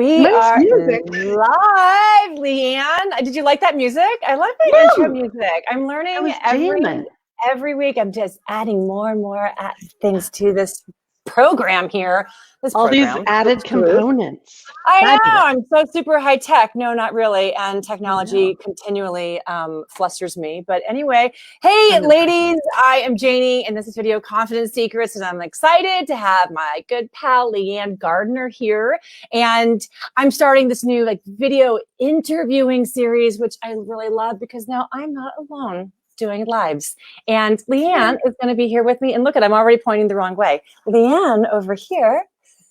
We Nice are music. live, Leanne. Did you like that music? I love my Yeah. intro music. I'm I learning was jamming. every week. I'm just adding more and more things to this program here. All these added components. I know. Fabulous. I'm so super high tech. No, not really. And I technology know. continually flusters me. But anyway, hey, ladies, I am Janie, and this is Video Confidence Secrets. And I'm excited to have my good pal, Leeanne Gardner, here. And I'm starting this new video interviewing series, which I really love because now I'm not alone doing lives. And Leeanne is going to be here with me. And look I'm already pointing the wrong way. Leeanne over here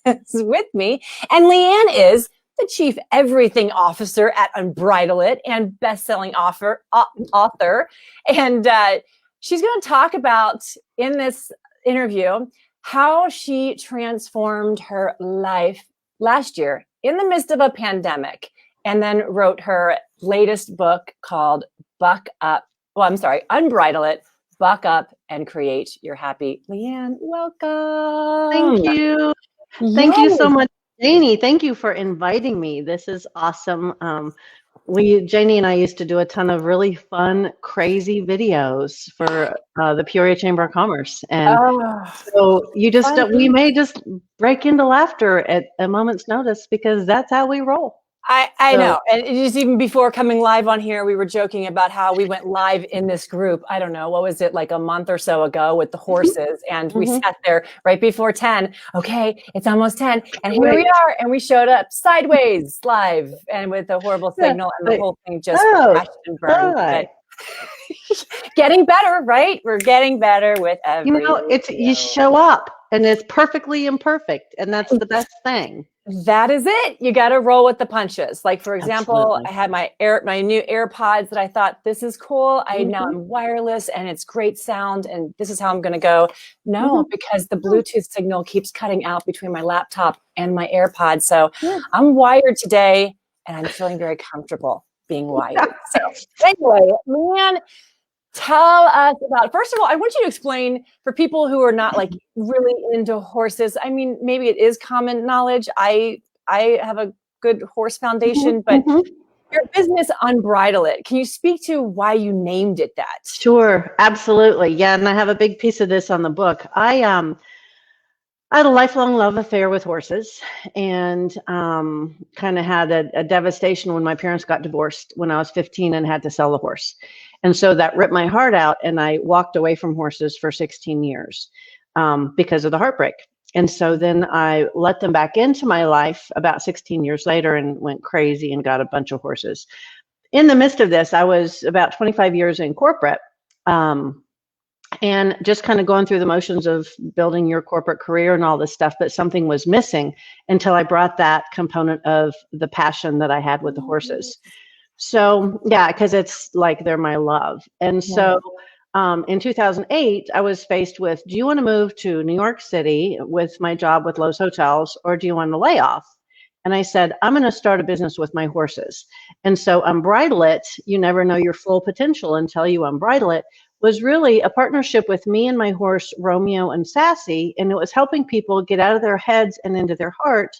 is with me. And Leeanne is the Chief Everything Officer at Unbridle It and best-selling author. And she's going to talk about, in this interview, how she transformed her life last year in the midst of a pandemic, and then wrote her latest book called Unbridle It, Buck Up and Create Your Happy. Leeanne, welcome. Thank you. Thank you so much, Janie. Thank you for inviting me. This is awesome. Janie and I used to do a ton of really fun, crazy videos for the Peoria Chamber of Commerce. And so we may just break into laughter at a moment's notice because that's how we roll. I know. And just even before coming live on here, we were joking about how we went live in this group. I don't know, what was it, like a month or so ago with the horses. And we sat there right before 10. Okay, it's almost 10. And here we are. And we showed up sideways live and with a horrible signal and the whole thing just crashed and burned. But getting better, right? We're getting better with every you show up and it's perfectly imperfect. And that's the best thing. That is it. You got to roll with the punches. Like, for example, I had my new AirPods that I thought, this is cool. Now I'm wireless and it's great sound and this is how I'm going to go. No, because the Bluetooth signal keeps cutting out between my laptop and my AirPods. So I'm wired today and I'm feeling very comfortable being wired. So anyway, man, tell us about, first of all, I want you to explain for people who are not really into horses. I mean, maybe it is common knowledge. I have a good horse foundation, but your business, Unbridle It. Can you speak to why you named it that? Sure, absolutely. Yeah, and I have a big piece of this on the book. I had a lifelong love affair with horses and kind of had a devastation when my parents got divorced when I was 15 and had to sell the horse. And so that ripped my heart out and I walked away from horses for 16 years because of the heartbreak. And so then I let them back into my life about 16 years later and went crazy and got a bunch of horses. In the midst of this, I was about 25 years in corporate and just kind of going through the motions of building your corporate career and all this stuff, but something was missing until I brought that component of the passion that I had with the horses. So yeah, because it's like they're my love. And so in 2008, I was faced with, do you want to move to New York City with my job with Lowe's Hotels, or do you want to lay off? And I said, I'm going to start a business with my horses. And so Unbridle It, you never know your full potential until you unbridle it, was really a partnership with me and my horse, Romeo and Sassy. And it was helping people get out of their heads and into their heart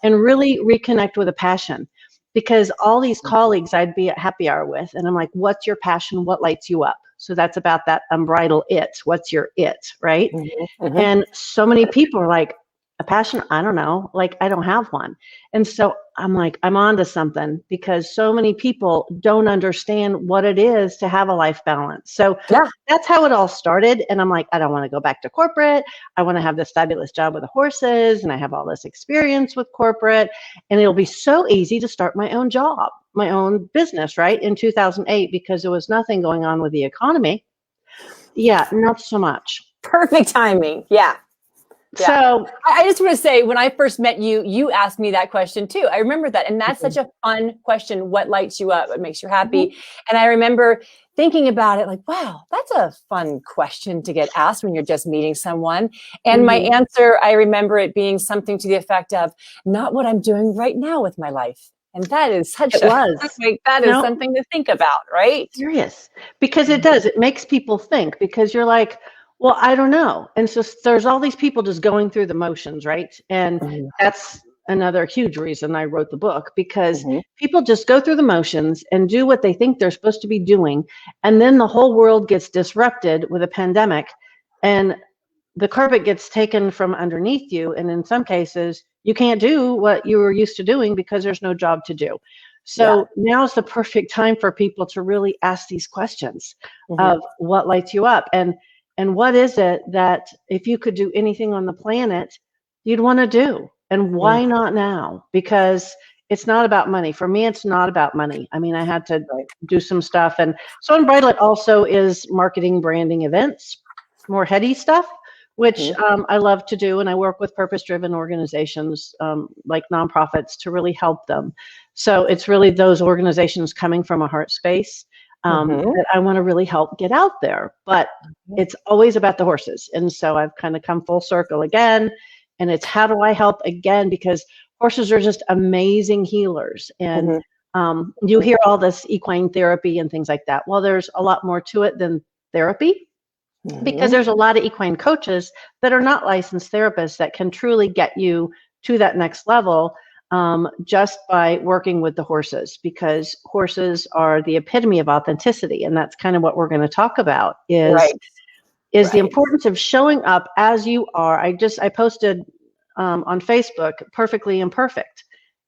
and really reconnect with a passion. Because all these colleagues I'd be at happy hour with, and I'm like, what's your passion? What lights you up? So that's about that Unbridle It. What's your it, right? And so many people are like, a passion? I don't know. Like, I don't have one. And so I'm like, I'm onto something because so many people don't understand what it is to have a life balance. So that's how it all started. And I'm like, I don't want to go back to corporate. I want to have this fabulous job with the horses. And I have all this experience with corporate. And it'll be so easy to start my own job, my own business, right? In 2008, because there was nothing going on with the economy. Yeah, not so much. Perfect timing. Yeah. So I just want to say, when I first met you, you asked me that question too. I remember that. And that's such a fun question. What lights you up? What makes you happy? And I remember thinking about it like, wow, that's a fun question to get asked when you're just meeting someone. And my answer, I remember it being something to the effect of, not what I'm doing right now with my life. And that is such that is something to think about, right? Serious. Because it does. It makes people think, because you're like, well, I don't know. And so there's all these people just going through the motions, right? And that's another huge reason I wrote the book, because people just go through the motions and do what they think they're supposed to be doing. And then the whole world gets disrupted with a pandemic, and the carpet gets taken from underneath you. And in some cases, you can't do what you were used to doing because there's no job to do. So now's the perfect time for people to really ask these questions of what lights you up, and what is it that if you could do anything on the planet, you'd want to do, and why not now? Because it's not about money. For me, it's not about money. I mean, I had to do some stuff. And so Unbridle It also is marketing, branding, events, more heady stuff, which I love to do. And I work with purpose-driven organizations like nonprofits to really help them. So it's really those organizations coming from a heart space that I want to really help get out there. But it's always about the horses. And so I've kind of come full circle again. And it's how do I help again? Because horses are just amazing healers. And you hear all this equine therapy and things like that. Well, there's a lot more to it than therapy. Because there's a lot of equine coaches that are not licensed therapists that can truly get you to that next level just by working with the horses, because horses are the epitome of authenticity. And that's kind of what we're going to talk about is the importance of showing up as you are. I posted on Facebook, Perfectly Imperfect.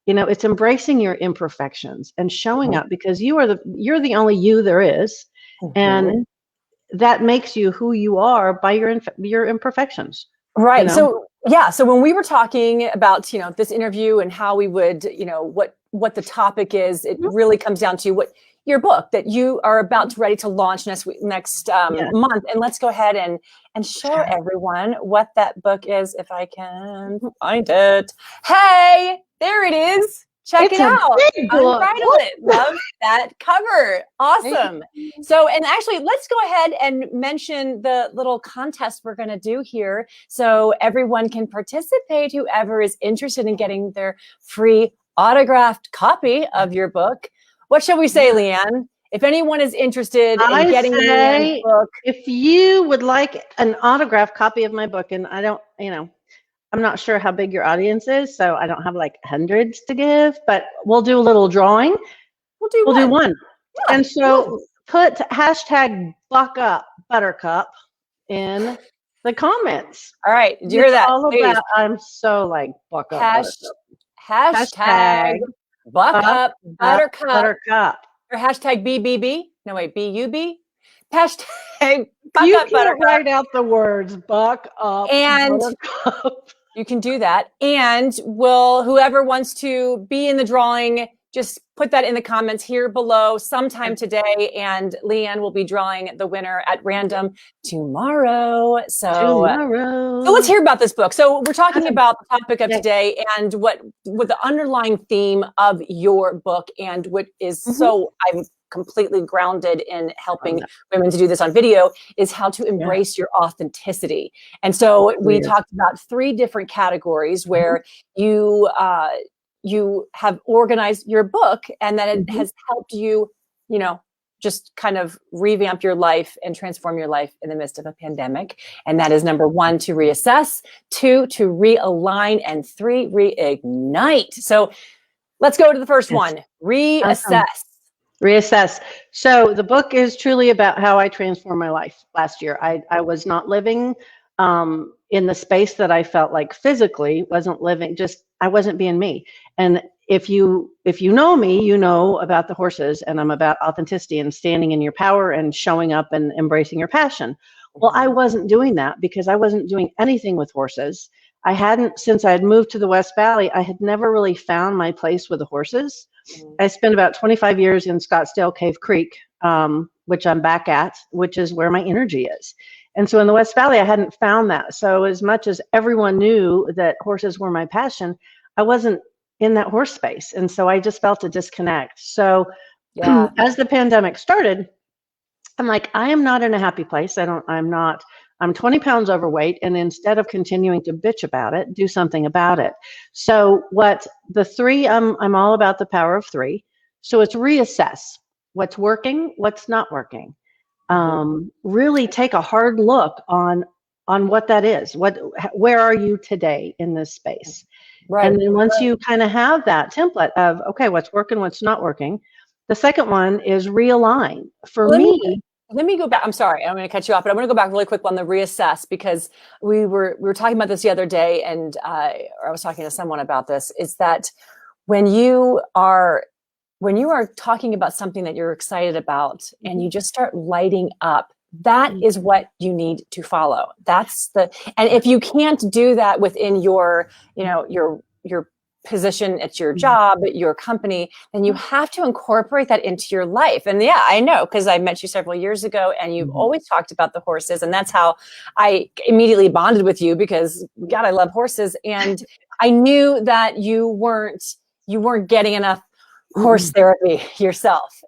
You know, it's embracing your imperfections and showing up, because you're the only you there is. And that makes you who you are by your imperfections. Right. You know? So when we were talking about, this interview and how we would, what the topic is, it really comes down to what your book that you are about to ready to launch next month. And let's go ahead and show everyone what that book is, if I can find it. Hey, there it is. Check it out. Unbridle It. Love that cover. Awesome. So, and actually, let's go ahead and mention the little contest we're going to do here so everyone can participate, whoever is interested in getting their free autographed copy of your book. What shall we say, Leeanne? If anyone is interested in getting Leeanne's book. If you would like an autographed copy of my book, and I don't, I'm not sure how big your audience is, so I don't have like hundreds to give, but we'll do a little drawing. We'll do one. Yeah. And so put hashtag #BuckUpButtercup in the comments. All right. Did you hear that? All of that. I'm so like buck up. Hashtag #BuckUpButtercup. Or hashtag BBB. No, wait, BUB. Hashtag you can't write out the words buck up and buttercup. You can do that. And whoever wants to be in the drawing, just put that in the comments here below sometime today. And Leeanne will be drawing the winner at random tomorrow. So let's hear about this book. So we're talking about the topic of today and what the underlying theme of your book, and what is I'm completely grounded in helping women to do this on video, is how to embrace your authenticity. And so we talked about 3 different categories where you have organized your book, and that it has helped you, just kind of revamp your life and transform your life in the midst of a pandemic. And that is number 1, to reassess, 2, to realign, and 3, reignite. So let's go to the first one, reassess. Reassess. So the book is truly about how I transformed my life last year. I was not living in the space that I felt like physically wasn't living, I wasn't being me. And if you know me, you know about the horses, and I'm about authenticity and standing in your power and showing up and embracing your passion. Well, I wasn't doing that because I wasn't doing anything with horses. I hadn't, since I had moved to the West Valley, I had never really found my place with the horses. I spent about 25 years in Scottsdale Cave Creek, which I'm back at, which is where my energy is. And so in the West Valley, I hadn't found that. So as much as everyone knew that horses were my passion, I wasn't in that horse space. And so I just felt a disconnect. So as the pandemic started, I'm like, I am not in a happy place. I'm 20 pounds overweight, and instead of continuing to bitch about it, do something about it. So what the 3, I'm all about the power of 3. So it's reassess what's working, what's not working. Really take a hard look on what that is. Where are you today in this space? And then once you kind of have that template of, okay, what's working, what's not working, the second one is realign. For me, let me go back. I'm sorry, I'm going to cut you off, but I'm going to go back really quick on the reassess, because we were talking about this the other day, and I was talking to someone about this. Is that when you are talking about something that you're excited about, and you just start lighting up, that is what you need to follow. And if you can't do that within your position at your job, at your company, then you have to incorporate that into your life. And yeah, I know, because I met you several years ago, and you've always talked about the horses, and that's how I immediately bonded with you, because God, I love horses. And I knew that you weren't getting enough horse therapy yourself.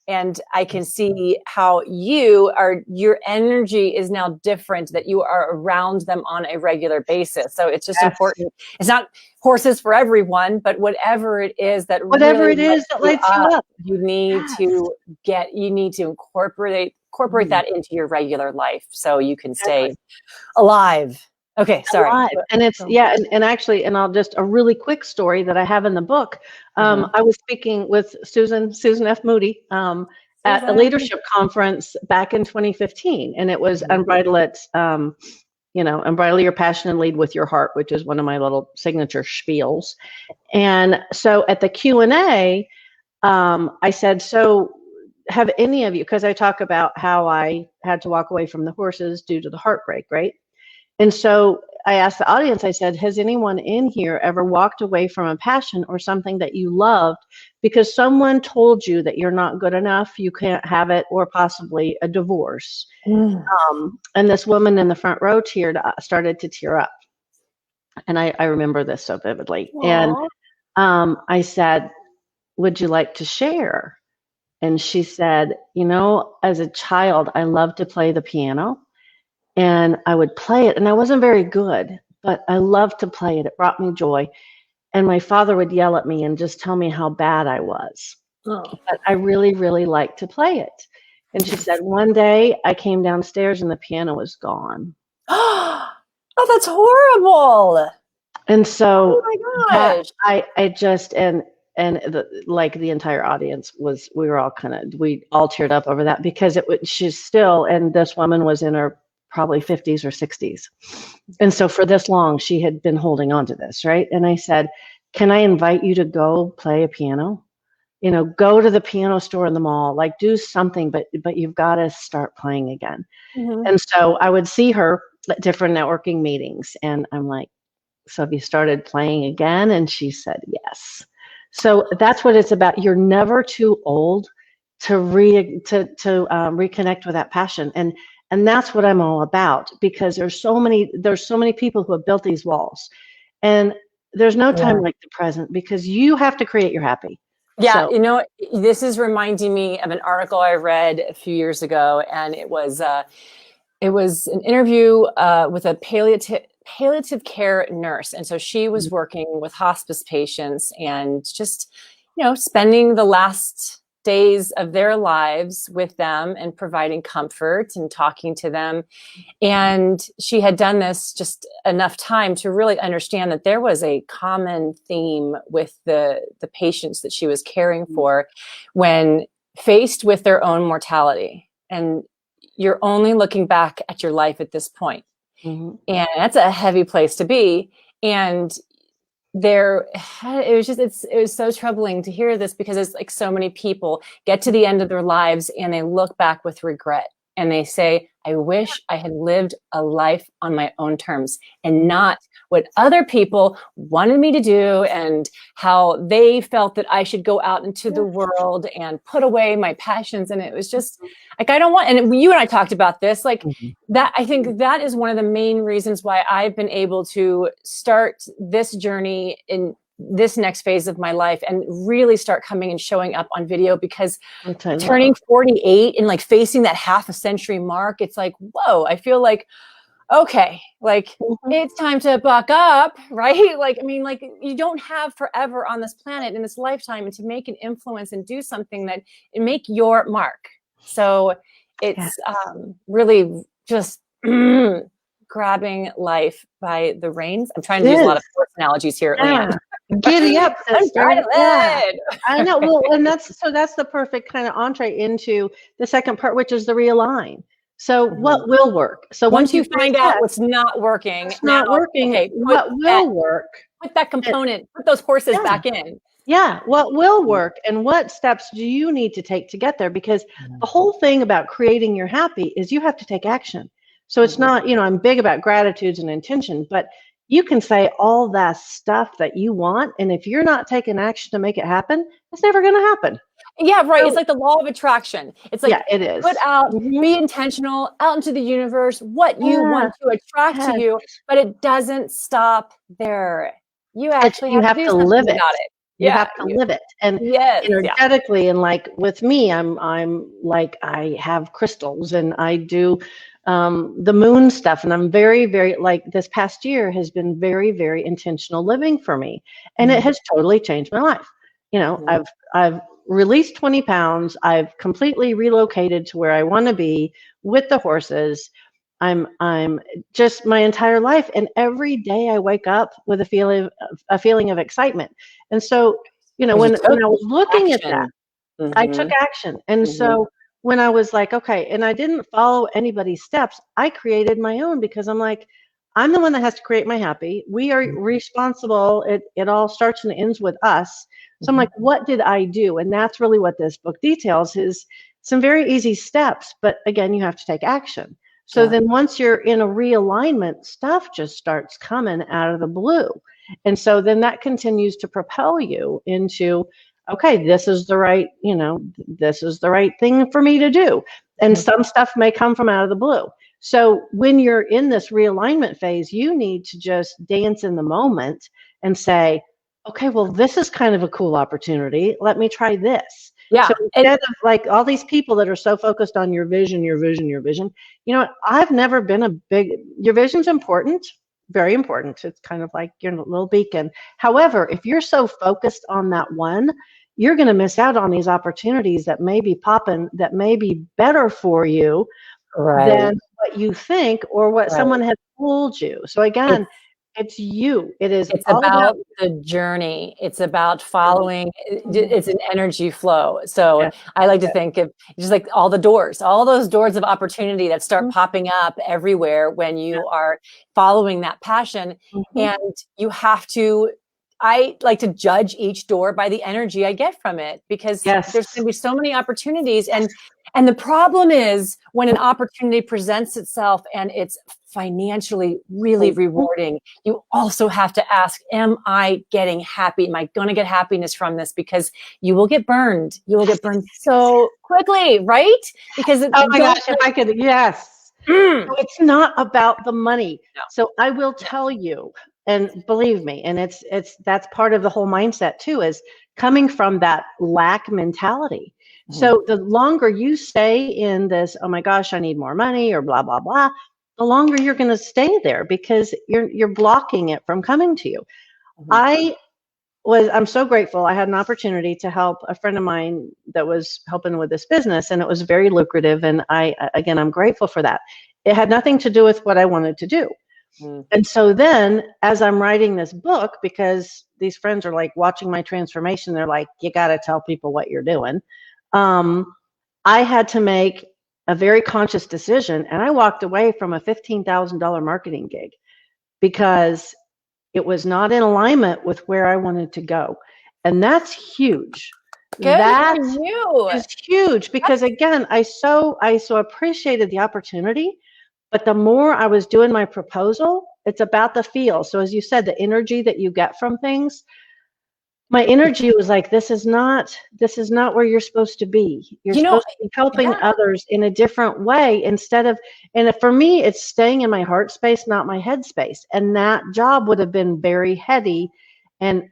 And I can see how your energy is now different, that you are around them on a regular basis. So it's just important. It's not horses for everyone, but whatever it is that lights you up, you need to incorporate that into your regular life, so you can stay alive. Okay, sorry. And it's, and actually, and I'll just, a really quick story that I have in the book. I was speaking with Susan F. Moody at a leadership conference back in 2015, and it was Unbridle It, Unbridle Your Passion and Lead with Your Heart, which is one of my little signature spiels. And so at the Q&A, I said, so have any of you, because I talk about how I had to walk away from the horses due to the heartbreak, right? And so I asked the audience, I said, has anyone in here ever walked away from a passion or something that you loved because someone told you that you're not good enough, you can't have it, or possibly a divorce? And this woman in the front row started to tear up. And I remember this so vividly. Aww. And I said, would you like to share? And she said, as a child, I loved to play the piano. And I would play it, and I wasn't very good, but I loved to play it. It brought me joy. And my father would yell at me and just tell me how bad I was. But I really, really liked to play it. And she said, one day I came downstairs and the piano was gone. Oh, that's horrible. And so, oh my gosh. I just, like the entire audience we all teared up over that, because she's still, and this woman was in her probably 50s or 60s. And so for this long, she had been holding on to this, right? And I said, can I invite you to go play a piano? Go to the piano store in the mall, like do something, but you've got to start playing again. And so I would see her at different networking meetings, and I'm like, so have you started playing again? And she said, yes. So that's what it's about. You're never too old to reconnect with that passion. And that's what I'm all about, because there's so many people who have built these walls, and there's no time like the present, because you have to create your happy. Yeah. So. This is reminding me of an article I read a few years ago, and it was an interview with a palliative care nurse. And so she was working with hospice patients, and just, spending the last days of their lives with them and providing comfort and talking to them. And she had done this just enough time to really understand that there was a common theme with the patients that she was caring for when faced with their own mortality. And you're only looking back at your life at this point. And that's a heavy place to be. And it was so troubling to hear this, because it's like so many people get to the end of their lives and they look back with regret, and they say, I wish I had lived a life on my own terms and not what other people wanted me to do, and how they felt that I should go out into the world and put away my passions. And it was just like, I don't want, and you and I talked about this, like that. I think that is one of the main reasons why I've been able to start this journey in this next phase of my life and really start coming and showing up on video, because turning 48 and like facing that half a century mark, it's like, whoa, I feel like, okay, like it's time to buck up, right? Like, I mean, like, you don't have forever on this planet in this lifetime, and to make an influence and do something that make your mark. So it's really just grabbing life by the reins. I'm trying to use a lot of sports analogies here, Leeanne. Giddy up, sister. Unbridle It. I know. Well, and that's the perfect kind of entree into the second part, which is the realign. So what will work? So once you find out what's not working, what will work? Put that component, put those horses back in. Yeah, what will work and what steps do you need to take to get there? Because the whole thing about creating your happy is you have to take action. So it's not, I'm big about gratitudes and intention, but you can say all that stuff that you want, and if you're not taking action to make it happen, it's never going to happen. Yeah, right. So, it's like the law of attraction. It's like, it is. Put out, be intentional, out into the universe, what you want to attract to you, but it doesn't stop there. You actually have to live it. About it. You have to live it. And energetically, and like with me, I'm like, I have crystals and I do the moon stuff. And I'm very, very, like this past year has been very, very intentional living for me. And it has totally changed my life. I've released 20 pounds. I've completely relocated to where I want to be with the horses. I'm just my entire life, and every day I wake up with a feeling of excitement. And so, when I was looking at that, I took action. And so when I was like, okay, and I didn't follow anybody's steps, I created my own, because I'm like, I'm the one that has to create my happy. We are responsible. It all starts and ends with us. So I'm like, what did I do? And that's really what this book details, is some very easy steps. But again, you have to take action. So then once you're in a realignment, stuff just starts coming out of the blue. And so then that continues to propel you into, okay, this is the right, this is the right thing for me to do. And some stuff may come from out of the blue. So when you're in this realignment phase, you need to just dance in the moment and say, okay, well, this is kind of a cool opportunity. Let me try this. Yeah. So instead of like all these people that are so focused on your vision, I've never been your vision's important, very important. It's kind of like your little beacon. However, if you're so focused on that one, you're going to miss out on these opportunities that may be popping, that may be better for you than what you think or what someone has told you. So again, it's you. It's about the journey. It's about following. It's an energy flow. So I like to think of just like all those doors of opportunity that start popping up everywhere when you are following that passion. And you have to, I like to judge each door by the energy I get from it, because there's going to be so many opportunities. And the problem is when an opportunity presents itself and it's financially really rewarding, you also have to ask, am I getting happy? Am I going to get happiness from this? Because you will get burned. You will get burned so quickly, right? Because oh my gosh, if I could, So it's not about the money. No. So I will tell you, and believe me, and that's part of the whole mindset too, is coming from that lack mentality. So the longer you stay in this, oh my gosh, I need more money or blah, blah, blah, the longer you're going to stay there, because you're blocking it from coming to you. I'm so grateful. I had an opportunity to help a friend of mine that was helping with this business, and it was very lucrative. And I'm grateful for that. It had nothing to do with what I wanted to do. And so then as I'm writing this book, because these friends are like watching my transformation, they're like, you got to tell people what you're doing. I had to make a very conscious decision, and I walked away from a $15,000 marketing gig because it was not in alignment with where I wanted to go. And that's huge. That is huge, because again, I so appreciated the opportunity, but the more I was doing my proposal, it's about the feel. So as you said, the energy that you get from things, my energy was like, this is not where you're supposed to be. You're supposed to be helping others in a different way and for me, it's staying in my heart space, not my head space. And that job would have been very heady. And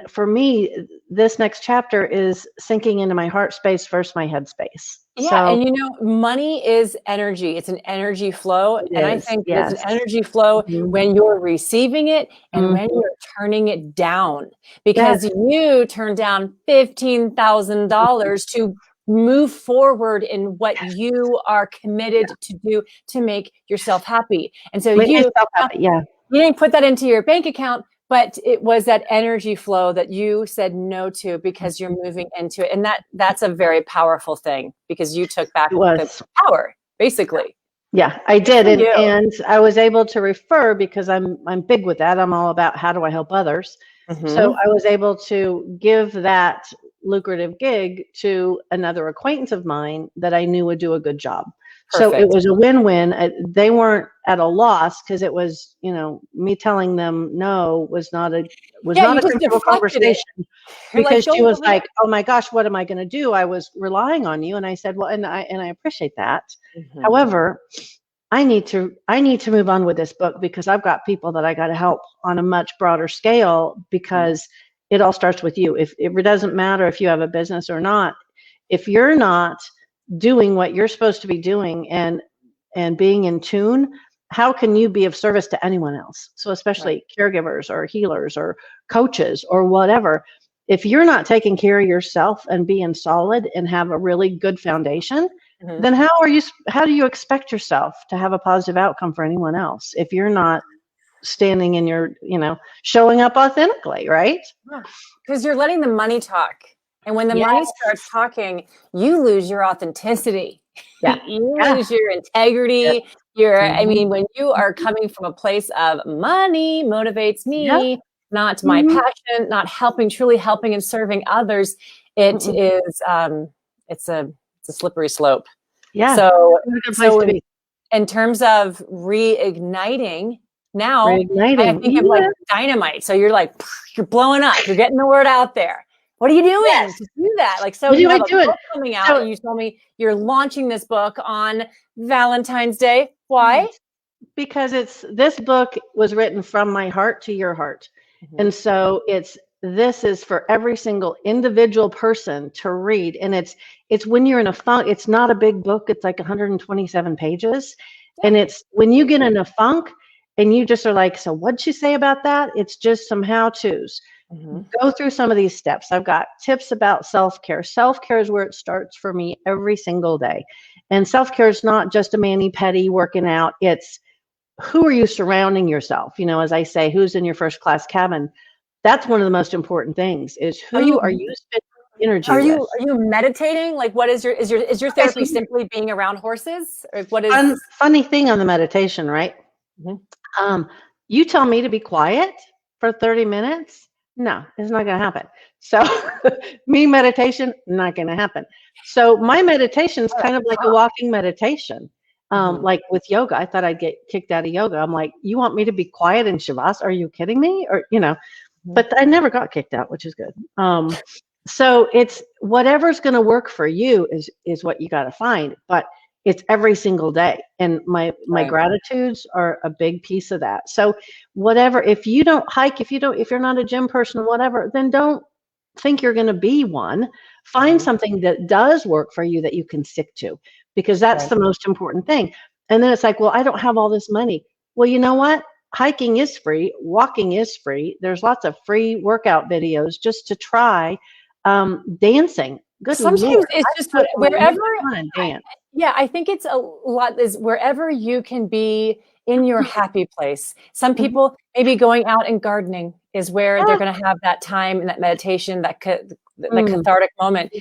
for me, this next chapter is sinking into my heart space versus my head space. Yeah. And money is energy. It's an energy flow. And I think it's an energy flow when you're receiving it and when you're turning it down, because you turn down $15,000 to move forward in what you are committed to do to make yourself happy. And so you didn't put that into your bank account, but it was that energy flow that you said no to because you're moving into it. And that's a very powerful thing because you took back the power, basically. Yeah, I did. And I was able to refer because I'm big with that. I'm all about how do I help others. So I was able to give that lucrative gig to another acquaintance of mine that I knew would do a good job. Perfect. So it was a win-win. They weren't at a loss because it was, me telling them no was not a comfortable conversation because she was like, oh my gosh, what am I going to do? I was relying on you. And I said, well, and I appreciate that. However, I need to move on with this book because I've got people that I got to help on a much broader scale because it all starts with you. If it doesn't matter if you have a business or not, if you're not doing what you're supposed to be doing and being in tune, how can you be of service to anyone else? So especially caregivers or healers or coaches or whatever. If you're not taking care of yourself and being solid and have a really good foundation, then how do you expect yourself to have a positive outcome for anyone else if you're not standing in your, showing up authentically, right? Because you're letting the money talk. And when the money starts talking, you lose your authenticity. You lose your integrity. I mean, when you are coming from a place of money motivates me, not my passion, not truly helping and serving others, it is, it's a slippery slope. Yeah. So in terms of reigniting, now I think of like dynamite. So you're like, you're blowing up, you're getting the word out there. What are you doing to do that? Like, so you have a book coming out and you told me you're launching this book on Valentine's Day. Why? Because this book was written from my heart to your heart. And so this is for every single individual person to read. And it's when you're in a funk, it's not a big book. It's like 127 pages. And it's when you get in a funk and you just are like, so what'd she say about that? It's just some how-tos. Go through some of these steps. I've got tips about self-care. Self-care is where it starts for me every single day. And self-care is not just a mani-pedi working out. It's who are you surrounding yourself? As I say, who's in your first class cabin? That's one of the most important things is who are you spending energy with? Are you meditating? Like what is your therapy simply being around horses? Or what is funny thing on the meditation, right? You tell me to be quiet for 30 minutes. No, it's not going to happen. So meditation, not going to happen. So my meditation is kind of like a walking meditation. Like with yoga, I thought I'd get kicked out of yoga. I'm like, you want me to be quiet in Shavasana? Are you kidding me? Or, but I never got kicked out, which is good. So it's whatever's going to work for you is what you got to find, but it's every single day. And my gratitudes are a big piece of that. So whatever, if you don't hike, if you're not a gym person, whatever, then don't think you're going to be one. Find something that does work for you that you can stick to, because that's the most important thing. And then it's like, well, I don't have all this money. Well, you know what? Hiking is free. Walking is free. There's lots of free workout videos just to try. Dancing. Good Sometimes Lord. it's just wherever. I think it's a lot is wherever you can be in your happy place. Some people maybe going out and gardening is where they're going to have that time and that meditation, that cathartic moment,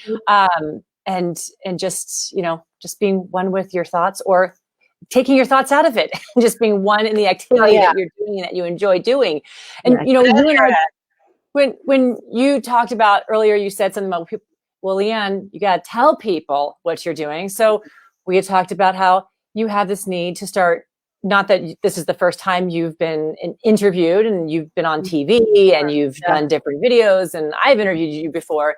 and just just being one with your thoughts, or taking your thoughts out of it, just being one in the activity that you're doing that you enjoy doing. And you and I, when you talked about earlier, you said something about people. Well, Leeanne, you got to tell people what you're doing. So we had talked about how you have this need to start, not that this is the first time you've been interviewed and you've been on TV and you've done different videos, and I've interviewed you before,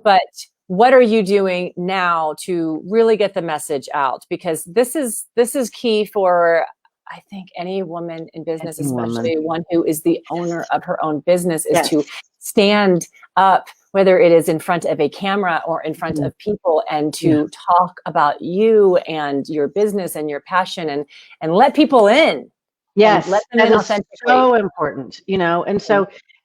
but what are you doing now to really get the message out? Because this is key for, I think, any woman in business, especially one who is the owner of her own business, is to stand up, whether it is in front of a camera or in front of people, and to talk about you and your business and your passion and let people in. Yes, let them in authentically. So important,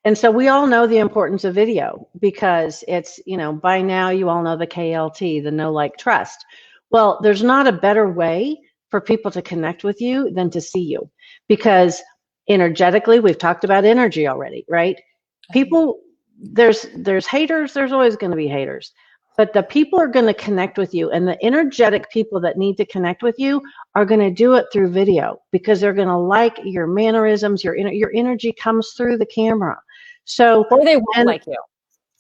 and And so we all know the importance of video because it's, you know, by now you all know the KLT, the know, like, trust. Well, there's not a better way for people to connect with you than to see you, because energetically, we've talked about energy already, right? People, there's haters, there's always going to be haters, but the people are going to connect with you, and the energetic people that need to connect with you are going to do it through video, because they're going to like your mannerisms, your energy comes through the camera. So, or they won't like you.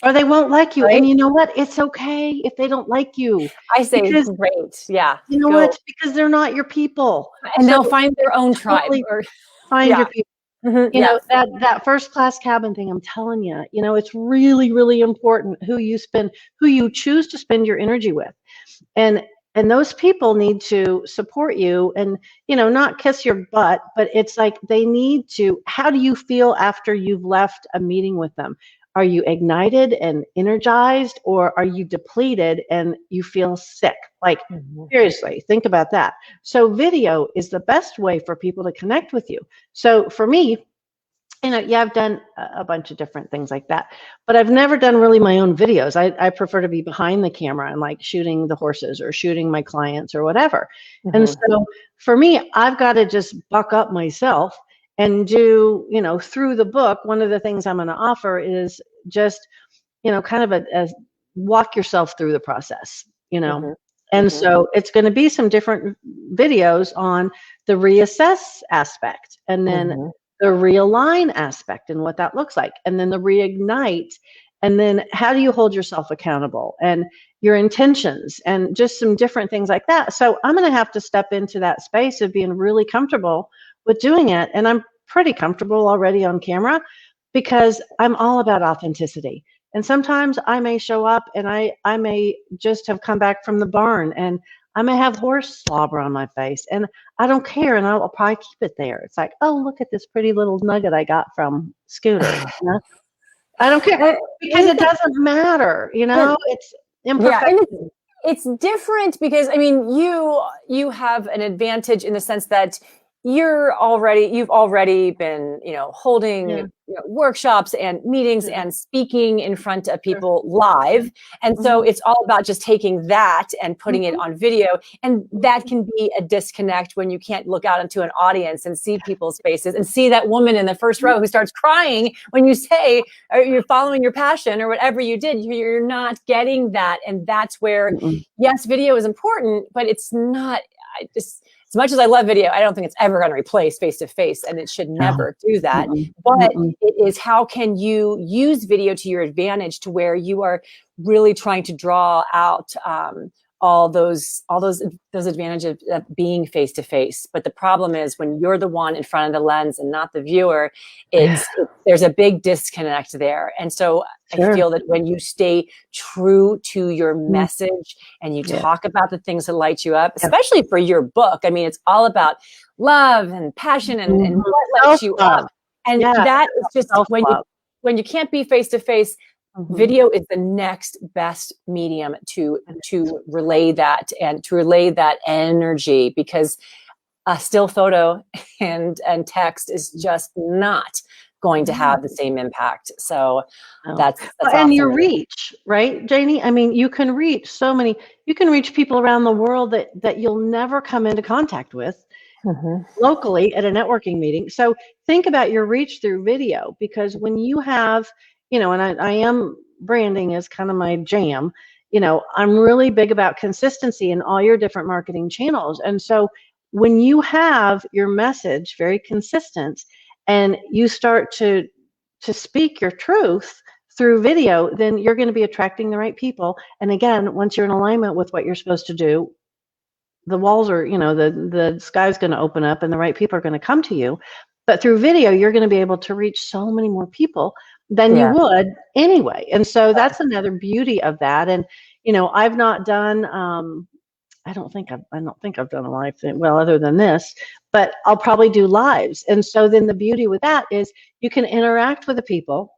Or they won't like you. Right? And you know what? It's okay if they don't like you. I say, Because great. Yeah. you know what? Because they're not your people. And So they'll find their own tribe. totally Or find yeah. your people. Mhm, You know, yeah. that first class cabin thing, I'm telling you, you know, it's really, really important who you choose to spend your energy with. And those people need to support you and, you know, not kiss your butt, but it's like they need to. How do you feel after you've left a meeting with them? Are you ignited and energized, or are you depleted and you feel sick? Like, seriously, think about that. So video is the best way for people to connect with you. So for me, you know, yeah, I've done a bunch of different things like that, but I've never done really my own videos. I prefer to be behind the camera and like shooting the horses or shooting my clients or whatever. And so for me, I've got to just buck up myself and do, you know, through the book, one of the things I'm going to offer is just, you know, kind of a walk yourself through the process, you know. And so it's going to be some different videos on the reassess aspect, and then the realign aspect and what that looks like, and then the reignite, and then how do you hold yourself accountable, and your intentions, and just some different things like that. So I'm going to have to step into that space of being really comfortable with doing it. And I'm pretty comfortable already on camera because I'm all about authenticity. And sometimes I may show up and I may just have come back from the barn and I may have horse slobber on my face, and I don't care, and I'll probably keep it there. It's like, oh, look at this pretty little nugget I got from Scooter. You know? I don't care, because it doesn't matter, you know. It's imperfect. Yeah, and it's different because, I mean, you have an advantage in the sense that you've already been, you know, holding workshops and meetings and speaking in front of people live. And so it's all about just taking that and putting it on video. And that can be a disconnect when you can't look out into an audience and see people's faces and see that woman in the first row who starts crying when you say, or you're following your passion or whatever you did. You're not getting that. And that's where, yes, video is important, but it's not, as much as I love video, I don't think it's ever going to replace face-to-face, and it should never do that. But it is, how can you use video to your advantage to where you are really trying to draw out all those advantages of being face-to-face. But the problem is when you're the one in front of the lens and not the viewer, there's a big disconnect there. And so I feel that when you stay true to your message and you talk about the things that light you up, especially for your book, I mean, it's all about love and passion and what lights you up. And that is just when you can't be face-to-face, video is the next best medium to relay that and to relay that energy, because a still photo and text is just not going to have the same impact. So that's and awesome. Your reach, right, Janie? I mean, you can reach you can reach people around the world that you'll never come into contact with locally at a networking meeting. So think about your reach through video, because when you have, you know, and I am, branding is kind of my jam, you know, I'm really big about consistency in all your different marketing channels. And so when you have your message very consistent and you start to speak your truth through video, then you're going to be attracting the right people. And again, once you're in alignment with what you're supposed to do, the walls are, you know, the sky's going to open up and the right people are going to come to you. But through video, you're going to be able to reach so many more people than you would anyway. And so that's another beauty of that. And, you know, I've not done, I don't think I've done a live thing, well, other than this, but I'll probably do lives. And so then the beauty with that is you can interact with the people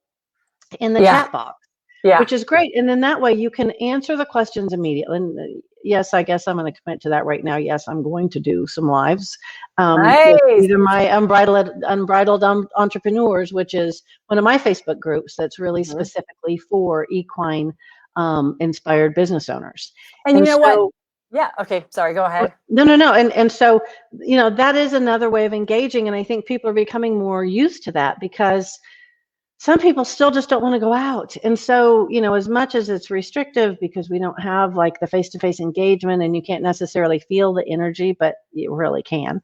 in the chat box. Yeah. which is great. And then that way you can answer the questions immediately. And yes, I guess I'm going to commit to that right now. Yes, I'm going to do some lives. Nice. With either my Unbridled Entrepreneurs, which is one of my Facebook groups that's really specifically for equine inspired business owners. And you know what? Yeah. Okay. Sorry. Go ahead. No. And so, that is another way of engaging. And I think people are becoming more used to that because some people still just don't want to go out. And so, as much as it's restrictive because we don't have like the face-to-face engagement and you can't necessarily feel the energy, but you really can,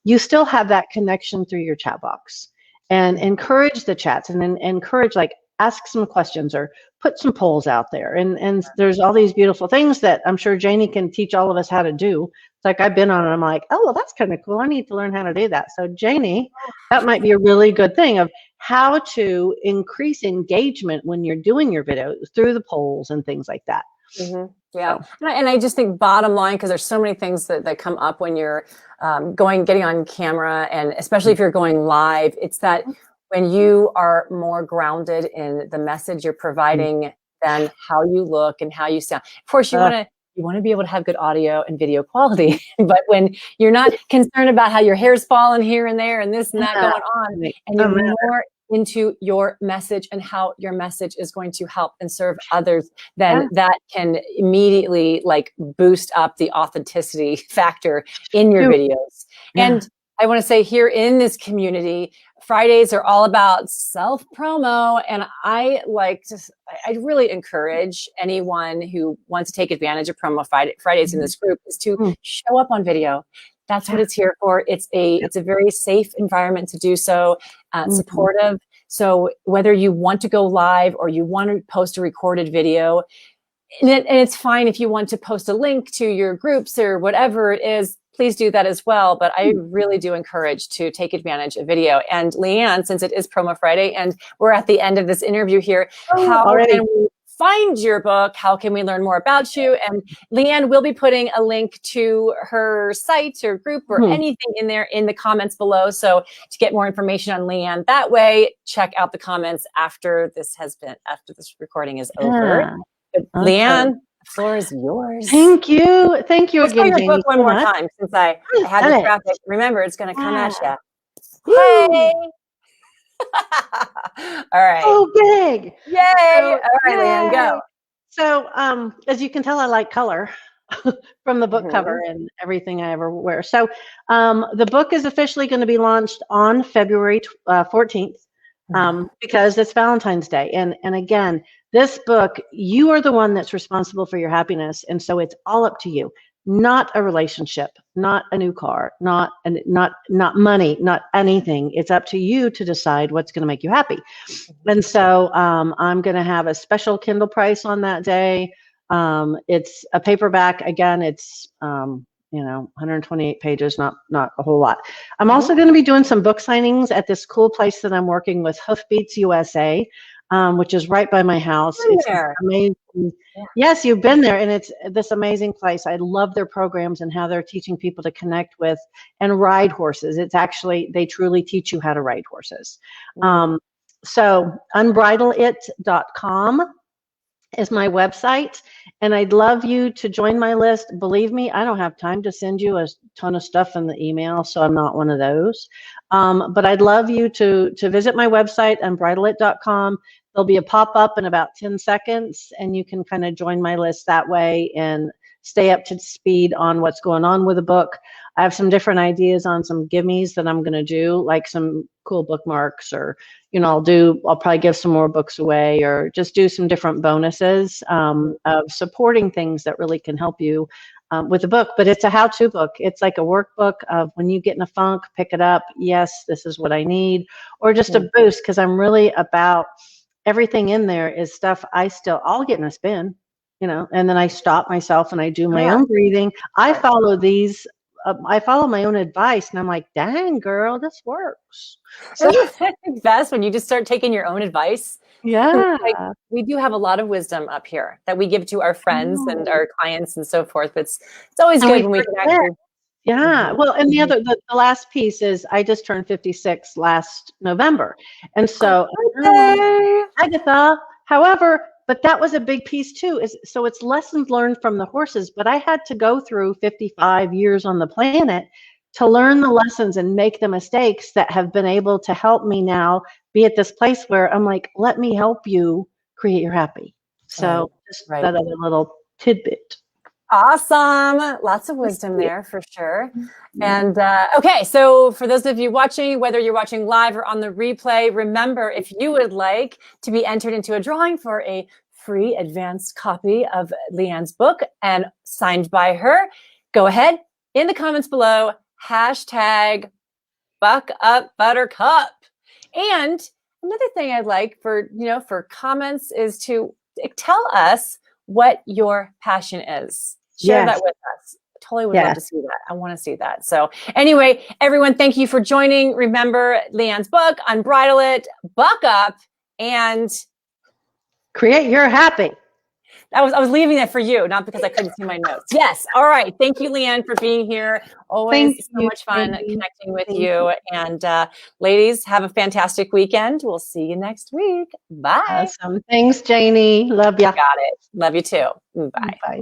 you still have that connection through your chat box, and encourage the chats, and then encourage, like, ask some questions or put some polls out there. And there's all these beautiful things that I'm sure Janie can teach all of us how to do. It's like I've been on and I'm like, oh, well, that's kind of cool. I need to learn how to do that. So Janie, that might be a really good thing of how to increase engagement when you're doing your videos through the polls and things like that. Yeah. And I just think bottom line, because there's so many things that come up when you're getting on camera, and especially if you're going live, it's that when you are more grounded in the message you're providing than how you look and how you sound. Of course, you want to be able to have good audio and video quality, but when you're not concerned about how your hair's falling here and there and this and that going on, and you're more into your message and how your message is going to help and serve others, then that can immediately like boost up the authenticity factor in your videos. And I want to say, here in this community, Fridays are all about self promo. And I really encourage anyone who wants to take advantage of Promo Fridays in this group is to show up on video. That's what it's here for. It's a very safe environment to do so, supportive. So whether you want to go live or you want to post a recorded video, and it's fine if you want to post a link to your groups or whatever it is, please do that as well. But I really do encourage to take advantage of video. And Leeanne, since it is Promo Friday and we're at the end of this interview here, how can we find your book? How can we learn more about you? And Leeanne will be putting a link to her site or group or anything in there in the comments below. So to get more information on Leeanne that way, check out the comments after this recording is over. But Leeanne, the floor is yours. Thank you again, Janie. Book one more time since I had the graphic. Remember, it's going to come at you. Hey. All right. Oh, big. Yay. All right, Leeanne, go. So, as you can tell, I like color from the book cover and everything I ever wear. So, the book is officially going to be launched on February 14th because it's Valentine's Day. And again, this book, you are the one that's responsible for your happiness. And so it's all up to you. Not a relationship, not a new car, not money, not anything. It's up to you to decide what's going to make you happy. And so I'm going to have a special Kindle price on that day. It's a paperback. Again, it's 128 pages, not a whole lot. I'm also going to be doing some book signings at this cool place that I'm working with, Hoofbeats USA, which is right by my house. It's amazing. Yes, you've been there, and it's this amazing place. I love their programs and how they're teaching people to connect with and ride horses. It's actually, they truly teach you how to ride horses. So unbridleit.com is my website, and I'd love you to join my list. Believe me, I don't have time to send you a ton of stuff in the email, so I'm not one of those. But I'd love you to visit my website, unbridleit.com. There'll be a pop-up in about 10 seconds, and you can kind of join my list that way and stay up to speed on what's going on with the book. I have some different ideas on some gimmies that I'm going to do, like some cool bookmarks, or, I'll probably give some more books away, or just do some different bonuses of supporting things that really can help you with the book. But it's a how-to book. It's like a workbook of when you get in a funk, pick it up. Yes, this is what I need, or just a boost, because I'm really about everything in there is stuff I'll get in a spin, and then I stop myself and I do my own breathing. I follow these. I follow my own advice, and I'm like, dang, girl, this works. So it's best when you just start taking your own advice. Yeah. We do have a lot of wisdom up here that we give to our friends and our clients and so forth. It's always good when we can actually. Yeah. Well, and the last piece is I just turned 56 last November. And so, Agatha, However, but that was a big piece too, so it's lessons learned from the horses, but I had to go through 55 years on the planet to learn the lessons and make the mistakes that have been able to help me now be at this place where I'm like, let me help you create your happy. So just that other little tidbit. Awesome. Lots of wisdom there for sure. And okay, so for those of you watching, whether you're watching live or on the replay, remember, if you would like to be entered into a drawing for a free advanced copy of Leeanne's book and signed by her, go ahead in the comments below, hashtag Buck Up Buttercup. And another thing I'd like for, for comments is to tell us what your passion is. Share that with us. Totally would love to see that. I want to see that. So anyway, everyone, thank you for joining. Remember Leeanne's book, Unbridle It, Buck Up, and create your happy. I was leaving that for you, not because I couldn't see my notes. Yes. All right. Thank you, Leeanne, for being here. Always so much fun connecting with you. And ladies, have a fantastic weekend. We'll see you next week. Bye. Awesome. Thanks, Janie. Love you. Got it. Love you too. Bye. Bye.